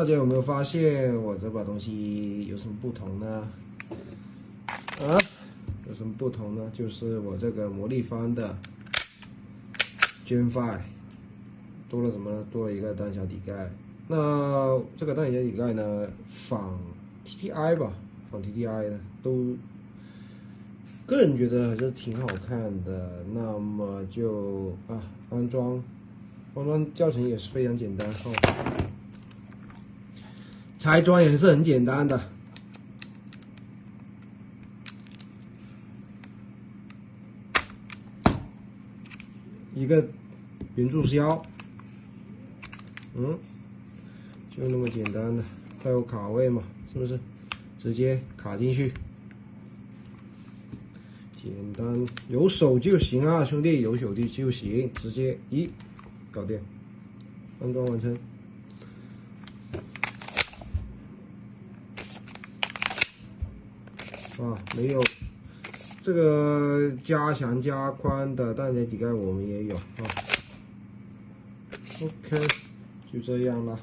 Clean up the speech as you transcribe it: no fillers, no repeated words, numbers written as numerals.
大家有没有发现我这把东西有什么不同呢？有什么不同呢？就是我这个魔力方的 Gen 5多了什么呢？多了一个单小底盖。那这个单小底盖呢，仿 TTI 吧，仿 TTI 的都，个人觉得还是挺好看的。那么就安装教程也是非常简单拆装也是很简单的。一个圆注销，就那么简单的，它有卡位嘛，是不是？直接卡进去，简单，有手就行啊，兄弟，有手就行，直接搞定，安装完成。没有这个加强加宽的单节底盖我们也有OK，就这样了。